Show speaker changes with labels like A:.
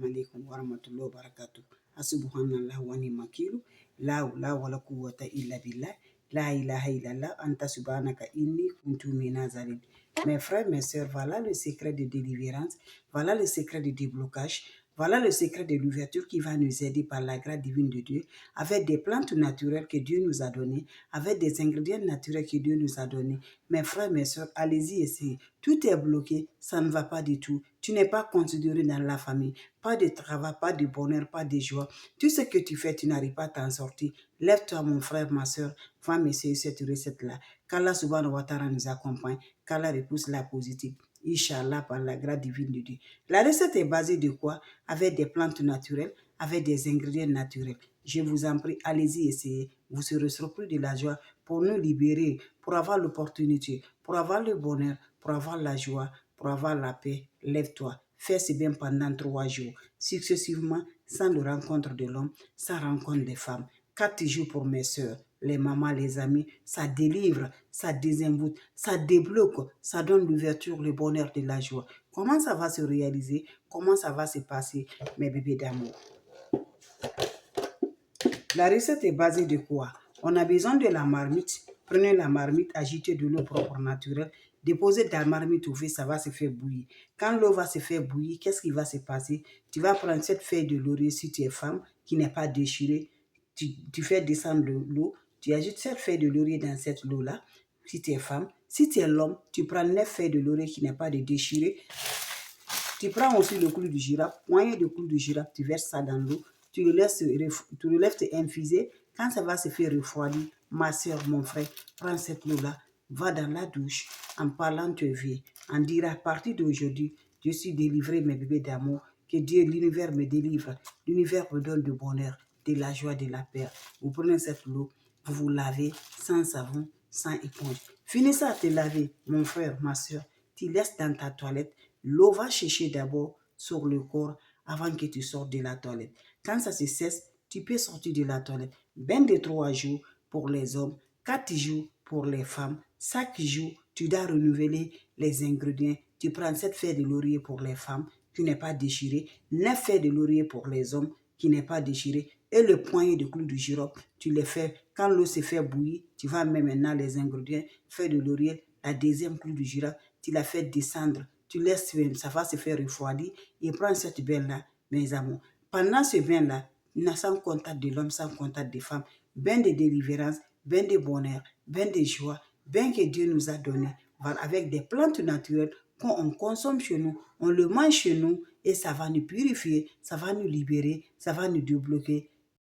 A: Assalamu alaikum wa rahmatullahi wa barakatuh. Subhanallah wa ni'mal wakil. La hawla wa la quwwata illa billah. La ilaha illallah. Anta subhanaka inni kuntu minaz zalimin. Mes frères, mes sœurs, voilà le secret de délivrance, voilà le secret de déblocage, voilà le secret de l'ouverture qui va nous aider par la grâce divine de Dieu, avec des plantes naturelles que Dieu nous a données, avec des ingrédients naturels que Dieu nous a donnés. Mes frères, mes sœurs, allez-y, essayez. Tout est bloqué, ça ne va pas du tout. Tu n'es pas considéré dans la famille, pas de travail, pas de bonheur, pas de joie. Tout ce que tu fais, tu n'arrives pas à t'en sortir. Lève-toi, mon frère, ma sœur, va essayer cette recette-là. Qu'Allah subhanahu wa ta'ala nous accompagne, qu'Allah repousse la positive. Inch'Allah, par la grâce divine de Dieu. La recette est basée de quoi? Avec des plantes naturelles, avec des ingrédients naturels. Je vous en prie, allez-y essayer. Vous serez surpris de la joie pour nous libérer, pour avoir l'opportunité, pour avoir le bonheur, pour avoir la joie, pour avoir la paix. Lève-toi. Fais ce bien pendant 3 jours, successivement, sans le rencontre de l'homme, sans rencontre des femmes. 4 jours pour mes soeurs, les mamans, les amis, ça délivre, ça désemboute, ça débloque, ça donne l'ouverture, le bonheur de la joie. Comment ça va se réaliser? Comment ça va se passer, mes bébés d'amour? La recette est basée de quoi? On a besoin de la marmite. Prenez la marmite, ajoutez de l'eau propre naturelle, déposez ta marmite au feu, ça va se faire bouillir. Quand l'eau va se faire bouillir, qu'est-ce qui va se passer? Tu vas prendre cette feuille de laurier si tu es femme, qui n'est pas déchirée, tu fais descendre l'eau, tu ajoutes cette feuille de laurier dans cette eau-là, si tu es femme. Si tu es l'homme, tu prends 9 feuilles de laurier qui n'est pas de déchirée. Tu prends aussi le clou de girafe, poignée de clou de girafe, tu verses ça dans l'eau, tu le laisses infuser. Quand ça va se faire refroidir, ma soeur, mon frère, prends cette eau-là, va dans la douche, en parlant de vie, en dire à partir d'aujourd'hui, je suis délivré, mes bébés d'amour, que Dieu, l'univers me délivre, l'univers me donne du bonheur, de la joie, de la paix. Vous prenez cette eau, vous vous lavez sans savon, sans éponge. Finissez à te laver, mon frère, ma soeur, tu laisses dans ta toilette. L'eau va sécher d'abord sur le corps avant que tu sortes de la toilette. Quand ça se cesse, tu peux sortir de la toilette. 23 jours pour les hommes, 4 jours pour les femmes. Chaque jour, tu dois renouveler les ingrédients. Tu prends 7 feuilles de laurier pour les femmes qui n'est pas déchirée, 9 feuilles de laurier pour les hommes qui n'est pas déchiré, et le poignet de clous de girofle, tu les fais. Quand l'eau se fait bouillir, tu vas mettre maintenant les ingrédients, feuilles de laurier, la deuxième clou de girofle, tu la fais descendre. Tu laisses, ça va se faire refroidir et prends cette bain-là, mes amours. Pendant ce bain-là, sans contact de l'homme, sans contact des femmes, bain de délivrance, bain de bonheur, bain de joie, bain que Dieu nous a donné, avec des plantes naturelles qu'on consomme chez nous, on le mange chez nous et ça va nous purifier, ça va nous libérer, ça va nous débloquer